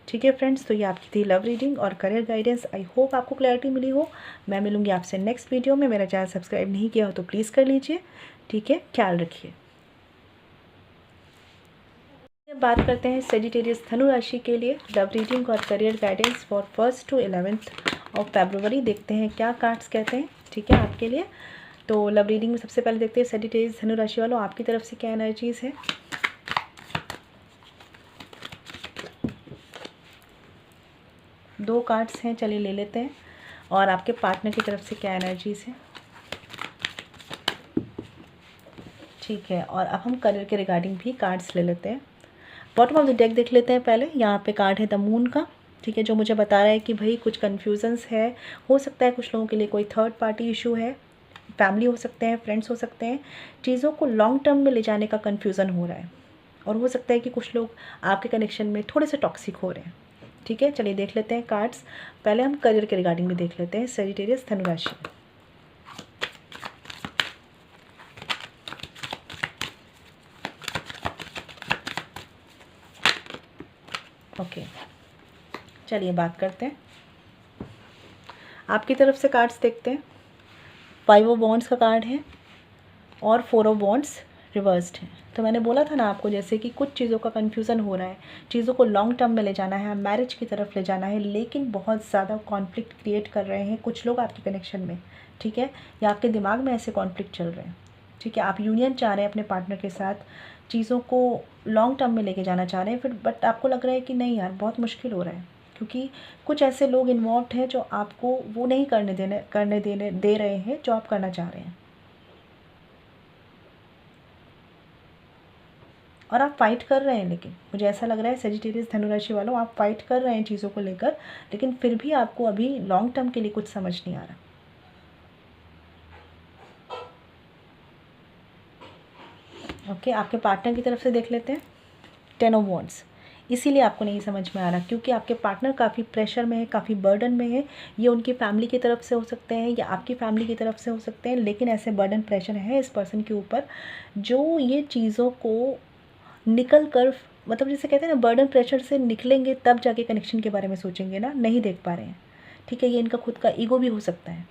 ठीक है फ्रेंड्स, तो ये आपकी थी लव रीडिंग और करियर गाइडेंस। आई होप आपको क्लैरिटी मिली हो। मैं मिलूँगी आपसे नेक्स्ट वीडियो में। मेरा चैनल सब्सक्राइब नहीं किया हो तो प्लीज़ कर लीजिए। ठीक है, ख्याल रखिए। बात करते हैं सेजिटेरियस धनु राशि के लिए लव रीडिंग और career guidance for 1st to 11th of February. देखते हैं क्या कार्ड्स कहते हैं, ठीक है, आपके लिए। तो लव रीडिंग में सबसे पहले देखते हैं सेजिटेरियस धनु राशि वालों, आपकी तरफ से क्या एनर्जीज़ है। दो कार्ड्स हैं, चलिए ले लेते हैं। और आपके पार्टनर की तरफ से क्या एनर्जीज़ है, ठीक है। और अब हम करियर के रिगार्डिंग भी कार्ड्स ले लेते हैं। बॉटम ऑफ द डेक देख लेते हैं पहले। यहाँ पे कार्ड है द मून का, ठीक है, जो मुझे बता रहा है कि भाई कुछ कन्फ्यूजन्स है, हो सकता है कुछ लोगों के लिए कोई थर्ड पार्टी इशू है, फैमिली हो सकते हैं, फ्रेंड्स हो सकते हैं, चीज़ों को लॉन्ग टर्म में ले जाने का कन्फ्यूज़न हो रहा है। और हो सकता है कि कुछ लोग आपके कनेक्शन में थोड़े से टॉक्सिक हो रहे हैं। ठीक है, चलिए देख लेते हैं कार्ड्स। पहले हम करियर के रिगार्डिंग भी देख लेते हैं सेजिटेरियस धनु राशि। ओके, चलिए बात करते हैं। आपकी तरफ से कार्ड्स देखते हैं। 5 ऑफ वॉन्ड्स का कार्ड है और 4 ऑफ वॉन्ड्स रिवर्स्ड है। तो मैंने बोला था ना आपको, जैसे कि कुछ चीज़ों का कन्फ्यूज़न हो रहा है, चीज़ों को लॉन्ग टर्म में ले जाना है, मैरिज की तरफ ले जाना है, लेकिन बहुत ज़्यादा कॉन्फ्लिक्ट क्रिएट कर रहे हैं कुछ लोग आपके कनेक्शन में, ठीक है, या आपके दिमाग में ऐसे कॉन्फ्लिक्ट चल रहे हैं, ठीक है। आप यूनियन चाह रहे हैं अपने पार्टनर के साथ, चीज़ों को लॉन्ग टर्म में लेके जाना चाह रहे हैं, फिर बट आपको लग रहा है कि नहीं यार बहुत मुश्किल हो रहा है, क्योंकि कुछ ऐसे लोग इन्वॉल्व हैं जो आपको वो नहीं करने दे रहे हैं जो आप करना चाह रहे हैं। और आप फाइट कर रहे हैं, लेकिन मुझे ऐसा लग रहा है सेजिटेरियस धनु राशि वालों, आप फाइट कर रहे हैं चीज़ों को लेकर, लेकिन फिर भी आपको अभी लॉन्ग टर्म के लिए कुछ समझ नहीं आ रहा। ओके, आपके पार्टनर की तरफ से देख लेते हैं 10 ऑफ वॉन्ड्स। इसीलिए आपको नहीं समझ में आ रहा, क्योंकि आपके पार्टनर काफ़ी प्रेशर में है, काफ़ी बर्डन में है। ये उनकी फैमिली की तरफ से हो सकते हैं या आपकी फैमिली की तरफ से हो सकते हैं, लेकिन ऐसे बर्डन प्रेशर है इस पर्सन के ऊपर जो ये चीज़ों को निकल कर, मतलब जैसे कहते हैं ना, बर्डन प्रेशर से निकलेंगे तब जाके कनेक्शन के बारे में सोचेंगे ना, नहीं देख पा रहे हैं, ठीक है। ये इनका खुद का ईगो भी हो सकता है,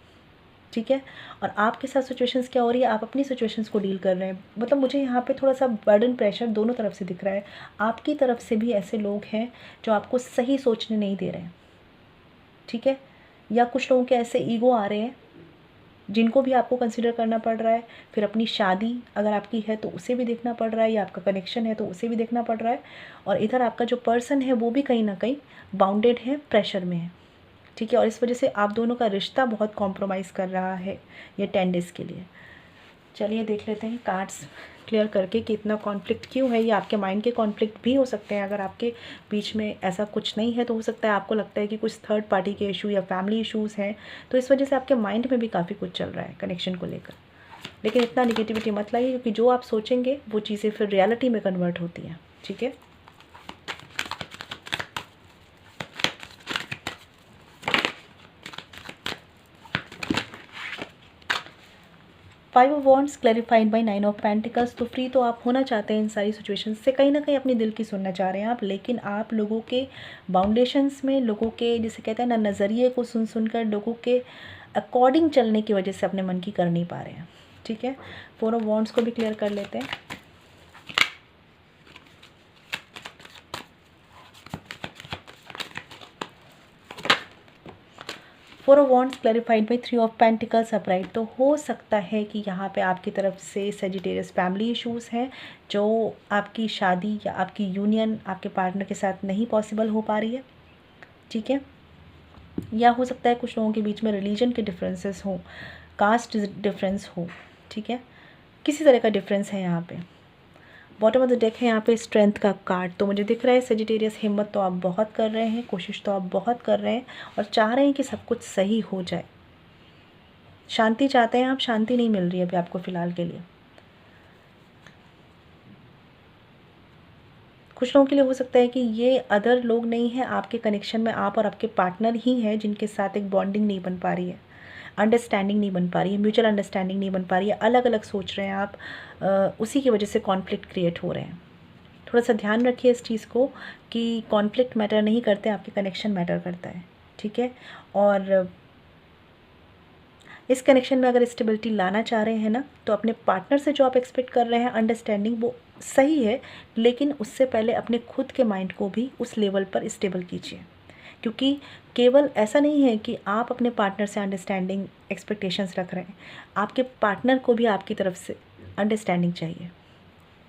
ठीक है। और आपके साथ सिचुएशंस क्या हो रही है, आप अपनी सिचुएशंस को डील कर रहे हैं। मतलब मुझे यहाँ पे थोड़ा सा बर्डन प्रेशर दोनों तरफ से दिख रहा है। आपकी तरफ से भी ऐसे लोग हैं जो आपको सही सोचने नहीं दे रहे हैं, ठीक है, या कुछ लोगों के ऐसे ईगो आ रहे हैं जिनको भी आपको कंसिडर करना पड़ रहा है। फिर अपनी शादी अगर आपकी है तो उसे भी देखना पड़ रहा है, या आपका कनेक्शन है तो उसे भी देखना पड़ रहा है। और इधर आपका जो पर्सन है वो भी कहीं ना कहीं बाउंडेड है, प्रेशर में है, ठीक है। और इस वजह से आप दोनों का रिश्ता बहुत कॉम्प्रोमाइज़ कर रहा है ये 10 डेज़ के लिए। चलिए देख लेते हैं कार्ड्स क्लियर करके कि इतना कॉन्फ्लिक्ट क्यों है। ये आपके माइंड के कॉन्फ्लिक्ट भी हो सकते हैं। अगर आपके बीच में ऐसा कुछ नहीं है तो हो सकता है आपको लगता है कि कुछ थर्ड पार्टी के इशू या फैमिली इशूज़ हैं, तो इस वजह से आपके माइंड में भी काफ़ी कुछ चल रहा है कनेक्शन को लेकर। लेकिन इतना निगेटिविटी मत लाइए, क्योंकि जो आप सोचेंगे वो चीज़ें फिर रियलिटी में कन्वर्ट होती हैं, ठीक है। Five of wands clarified by 9 of pentacles. तो फ्री तो आप होना चाहते हैं इन सारी सिचुएशन से, कहीं ना कहीं अपनी दिल की सुनना चाह रहे हैं आप, लेकिन आप लोगों के बाउंडेशंस में, लोगों के जिसे कहते हैं ना नज़रिए को सुन कर, लोगों के अकॉर्डिंग चलने की वजह से अपने मन की कर नहीं पा रहे हैं, ठीक है। 4 ऑफ वॉन्ड्स को भी क्लियर कर लेते हैं। Four of wands clarified by 3 of pentacles upright. तो हो सकता है कि यहाँ पे आपकी तरफ से सेजिटेरियस फैमिली इश्यूज़ हैं, जो आपकी शादी या आपकी यूनियन आपके पार्टनर के साथ नहीं पॉसिबल हो पा रही है, ठीक है। या हो सकता है कुछ लोगों के बीच में रिलीजन के डिफरेंसेस हों, कास्ट डिफरेंस हो, ठीक है, किसी तरह का डिफरेंस है यहाँ पे। बॉटम ऑफ द डेक है यहाँ पे स्ट्रेंथ का कार्ड। तो मुझे दिख रहा है सेजिटेरियस, हिम्मत तो आप बहुत कर रहे हैं, कोशिश तो आप बहुत कर रहे हैं और चाह रहे हैं कि सब कुछ सही हो जाए। शांति चाहते हैं आप, शांति नहीं मिल रही है अभी आपको फ़िलहाल के लिए। कुछ लोगों के लिए हो सकता है कि ये अदर लोग नहीं हैं, आपके कनेक्शन में आप और आपके पार्टनर ही हैं जिनके साथ एक बॉन्डिंग नहीं बन पा रही है, अंडरस्टैंडिंग नहीं बन पा रही है, म्यूचुअल अंडरस्टैंडिंग नहीं बन पा रही है, अलग अलग सोच रहे हैं आप, उसी की वजह से कॉन्फ्लिक्ट क्रिएट हो रहे हैं। थोड़ा सा ध्यान रखिए इस चीज़ को कि कॉन्फ्लिक्ट मैटर नहीं करते, आपके कनेक्शन मैटर करता है, ठीक है। और इस कनेक्शन में अगर स्टेबिलिटी लाना चाह रहे हैं ना, तो अपने पार्टनर से जो आप एक्सपेक्ट कर रहे हैं अंडरस्टैंडिंग, वो सही है, लेकिन उससे पहले अपने खुद के माइंड को भी उस लेवल पर स्टेबल कीजिए। क्योंकि केवल ऐसा नहीं है कि आप अपने पार्टनर से अंडरस्टैंडिंग एक्सपेक्टेशंस रख रहे हैं, आपके पार्टनर को भी आपकी तरफ से अंडरस्टैंडिंग चाहिए,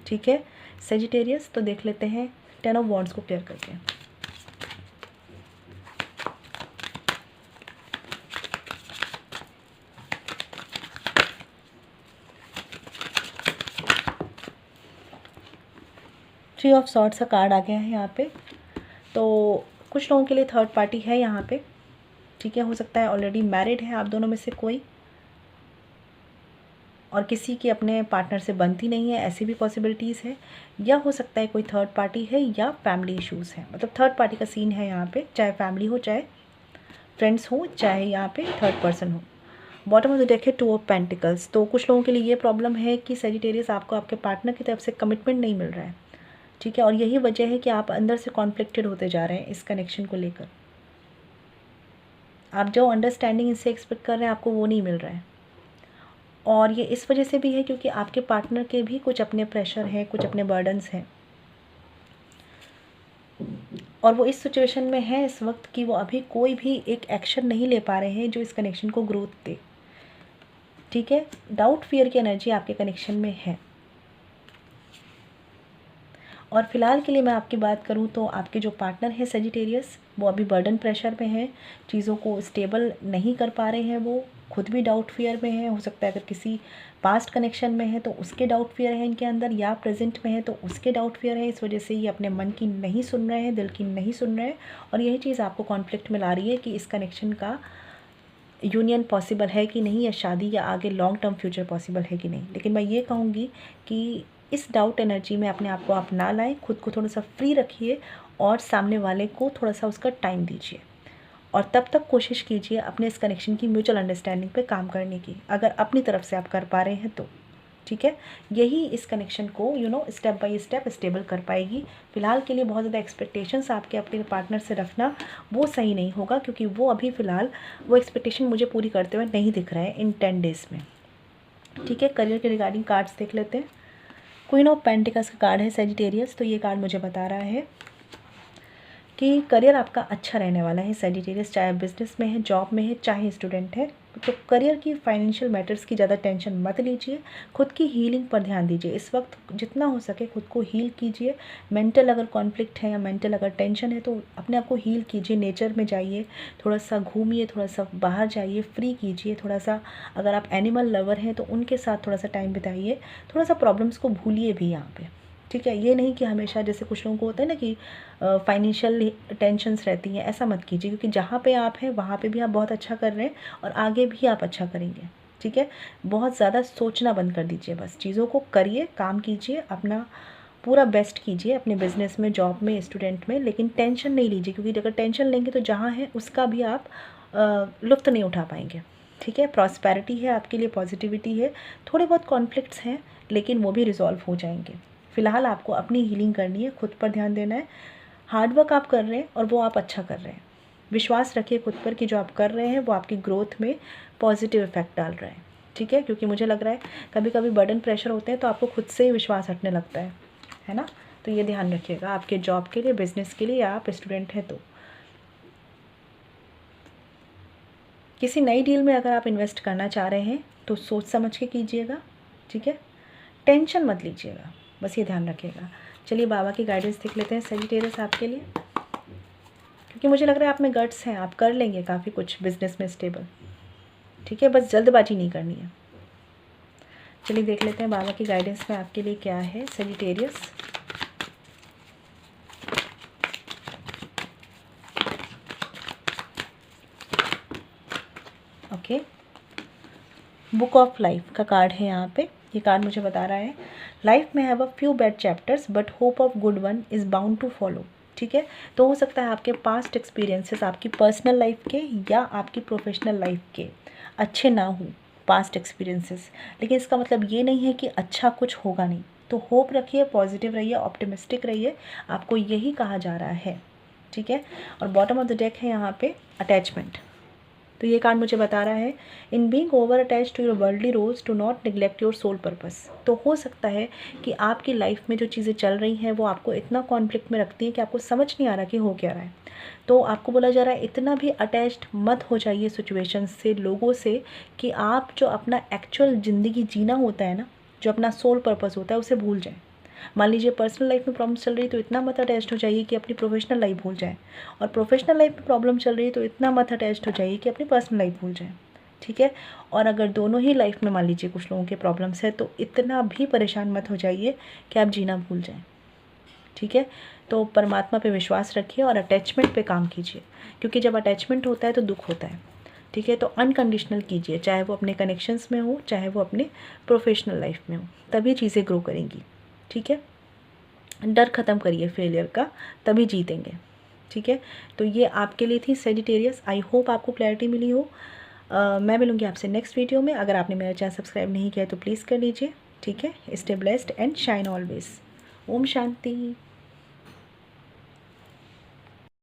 ठीक है सेजिटेरियस। तो देख लेते हैं 10 ऑफ वॉन्ड्स को क्लियर करके। थ्री ऑफ सॉर्ड्स का कार्ड आ गया है यहाँ पे। तो कुछ लोगों के लिए थर्ड पार्टी है यहाँ पे, ठीक है। हो सकता है ऑलरेडी मैरिड है आप दोनों में से कोई, और किसी की अपने पार्टनर से बनती नहीं है, ऐसी भी पॉसिबिलिटीज़ है। या हो सकता है कोई थर्ड पार्टी है या फैमिली इश्यूज़ हैं, मतलब थर्ड पार्टी का सीन है यहाँ पे, चाहे फैमिली हो, चाहे फ्रेंड्स हो, चाहे यहाँ पे थर्ड पर्सन हो। बॉटम ऑफ द डेक है 2 ऑफ पेंटिकल्स। तो कुछ लोगों के लिए ये प्रॉब्लम है कि सेजिटेरियस आपको आपके पार्टनर की तरफ से कमिटमेंट नहीं मिल रहा है, ठीक है। और यही वजह है कि आप अंदर से कॉन्फ्लिक्टेड होते जा रहे हैं इस कनेक्शन को लेकर। आप जो अंडरस्टैंडिंग इससे एक्सपेक्ट कर रहे हैं आपको वो नहीं मिल रहा है। और ये इस वजह से भी है क्योंकि आपके पार्टनर के भी कुछ अपने प्रेशर हैं, कुछ अपने बर्डन्स हैं, और वो इस सिचुएशन में है इस वक्त कि वो अभी कोई भी एक एक्शन नहीं ले पा रहे हैं जो इस कनेक्शन को ग्रोथ दे, ठीक है। डाउट फियर की एनर्जी आपके कनेक्शन में है। और फिलहाल के लिए मैं आपकी बात करूं तो आपके जो पार्टनर है सेजिटेरियस, वो अभी बर्डन प्रेशर में है, चीज़ों को स्टेबल नहीं कर पा रहे हैं, वो खुद भी डाउट फियर में है। हो सकता है अगर किसी पास्ट कनेक्शन में है तो उसके डाउट फियर है इनके अंदर, या प्रेजेंट में है तो उसके डाउट फियर है। इस वजह से ये अपने मन की नहीं सुन रहे हैं, दिल की नहीं सुन रहे हैं, और यही चीज़ आपको कॉन्फ्लिक्ट में ला रही है कि इस कनेक्शन का यूनियन पॉसिबल है कि नहीं, या शादी या आगे लॉन्ग टर्म फ्यूचर पॉसिबल है कि नहीं। लेकिन मैं ये कहूँगी कि इस डाउट एनर्जी में अपने आप को आप ना लाएं, खुद को थोड़ा सा फ्री रखिए और सामने वाले को थोड़ा सा उसका टाइम दीजिए, और तब तक कोशिश कीजिए अपने इस कनेक्शन की म्यूचुअल अंडरस्टैंडिंग पे काम करने की, अगर अपनी तरफ से आप कर पा रहे हैं तो, ठीक है। यही इस कनेक्शन को स्टेप बाय स्टेप स्टेबल कर पाएगी। फ़िलहाल के लिए बहुत ज़्यादा एक्सपेक्टेशंस आपके अपने पार्टनर से रखना वो सही नहीं होगा, क्योंकि वो अभी फ़िलहाल वो एक्सपेक्टेशन मुझे पूरी करते हुए नहीं दिख रहा है इन 10 डेज़ में, ठीक है। करियर के रिगार्डिंग कार्ड्स देख लेते हैं। क्वीन ऑफ पेंटिकल्स का कार्ड है सेजिटेरियस। तो ये कार्ड मुझे बता रहा है कि करियर आपका अच्छा रहने वाला है सेजिटेरियस, चाहे बिजनेस में है, जॉब में है, चाहे स्टूडेंट है। तो करियर की फाइनेंशियल मैटर्स की ज़्यादा टेंशन मत लीजिए, खुद की हीलिंग पर ध्यान दीजिए। इस वक्त जितना हो सके खुद को हील कीजिए। मेंटल अगर कॉन्फ्लिक्ट है या मेंटल अगर टेंशन है तो अपने आप को हील कीजिए, नेचर में जाइए, थोड़ा सा घूमिए, थोड़ा सा बाहर जाइए, फ्री कीजिए थोड़ा सा। अगर आप एनिमल लवर हैं तो उनके साथ थोड़ा सा टाइम बिताइए, थोड़ा सा प्रॉब्लम्स को भूलिए भी यहाँ पे, ठीक है। ये नहीं कि हमेशा जैसे कुछ लोगों को होता है ना कि फाइनेंशियल टेंशन्स रहती हैं, ऐसा मत कीजिए, क्योंकि जहाँ पे आप हैं वहाँ पे भी आप बहुत अच्छा कर रहे हैं और आगे भी आप अच्छा करेंगे, ठीक है। बहुत ज़्यादा सोचना बंद कर दीजिए, बस चीज़ों को करिए, काम कीजिए, अपना पूरा बेस्ट कीजिए अपने बिजनेस में, जॉब में, स्टूडेंट में, लेकिन टेंशन नहीं लीजिए, क्योंकि अगर टेंशन लेंगे तो जहाँ है उसका भी आप लुत्फ़ नहीं उठा पाएंगे, ठीक है। प्रॉस्पेरिटी है आपके लिए, पॉजिटिविटी है, थोड़े बहुत कॉन्फ्लिक्ट्स हैं लेकिन वो भी रिजॉल्व हो जाएंगे। फ़िलहाल आपको अपनी हीलिंग करनी है, खुद पर ध्यान देना है। हार्ड वर्क आप कर रहे हैं और वो आप अच्छा कर रहे हैं। विश्वास रखिए खुद पर कि जो आप कर रहे हैं वो आपकी ग्रोथ में पॉजिटिव इफ़ेक्ट डाल रहा है, ठीक है। क्योंकि मुझे लग रहा है कभी कभी बर्डन प्रेशर होते हैं तो आपको खुद से ही विश्वास हटने लगता है ना। तो ये ध्यान रखिएगा आपके जॉब के लिए, बिज़नेस के लिए, या आप स्टूडेंट हैं तो। किसी नई डील में अगर आप इन्वेस्ट करना चाह रहे हैं तो सोच समझ के कीजिएगा, ठीक है। टेंशन मत लीजिएगा, बस ये ध्यान रखिएगा। चलिए बाबा की गाइडेंस देख लेते हैं सेजिटेरियस आपके लिए, क्योंकि मुझे लग रहा है आप में गट्स हैं, आप कर लेंगे काफ़ी कुछ बिजनेस में स्टेबल, ठीक है। बस जल्दबाजी नहीं करनी है। चलिए देख लेते हैं बाबा की गाइडेंस में आपके लिए क्या है Sagittarius. Okay, book of life का कार्ड है यहाँ पे। ये कार्ड मुझे बता रहा है लाइफ में have a few bad chapters but hope of good one is bound to follow. ठीक है, तो हो सकता है आपके पास्ट एक्सपीरियंसेस आपकी पर्सनल लाइफ के या आपकी प्रोफेशनल लाइफ के अच्छे ना हो, पास्ट एक्सपीरियंसेस, लेकिन इसका मतलब ये नहीं है कि अच्छा कुछ होगा नहीं। तो होप रखिए, पॉजिटिव रहिए, ऑप्टिमिस्टिक रहिए, आपको यही कहा जा रहा है। ठीक है, और बॉटम ऑफ द डेक है यहाँ पे अटैचमेंट। तो ये कार्ड मुझे बता रहा है in being over attach to your worldly roles to not neglect your soul purpose. तो हो सकता है कि आपकी लाइफ में जो चीज़ें चल रही हैं वो आपको इतना कॉन्फ्लिक्ट में रखती हैं कि आपको समझ नहीं आ रहा कि हो क्या रहा है। तो आपको बोला जा रहा है इतना भी अटैच्ड मत हो जाइए सिचुएशन से, लोगों से, कि आप जो अपना एक्चुअल ज़िंदगी जीना होता है ना, जो अपना सोल पर्पस होता है, उसे भूल जाएं। मान लीजिए पर्सनल लाइफ में प्रॉब्लम चल रही है तो इतना मत अटैच्ड हो जाइए कि अपनी प्रोफेशनल लाइफ भूल जाए, और प्रोफेशनल लाइफ में प्रॉब्लम चल रही है तो इतना मत अटैच्ड हो जाइए कि अपनी पर्सनल लाइफ भूल जाए। ठीक है, और अगर दोनों ही लाइफ में मान लीजिए कुछ लोगों के प्रॉब्लम्स है तो इतना भी परेशान मत हो जाइए कि आप जीना भूल जाएं। ठीक है, तो परमात्मा पे विश्वास रखिए और अटैचमेंट पे काम कीजिए, क्योंकि जब अटैचमेंट होता है तो दुख होता है। ठीक है, तो अनकंडीशनल कीजिए, चाहे वो अपने कनेक्शंस में हो, चाहे वो अपने प्रोफेशनल लाइफ में हो, तभी चीज़ें ग्रो करेंगी। ठीक है, डर ख़त्म करिए फेलियर का, तभी जीतेंगे। ठीक है, तो ये आपके लिए थी सेजिटेरियस। आई होप आपको क्लैरिटी मिली हो। मैं मिलूँगी आपसे नेक्स्ट वीडियो में। अगर आपने मेरा चैनल सब्सक्राइब नहीं किया तो प्लीज़ कर लीजिए। ठीक है, stay blessed and shine always. Om Shanti.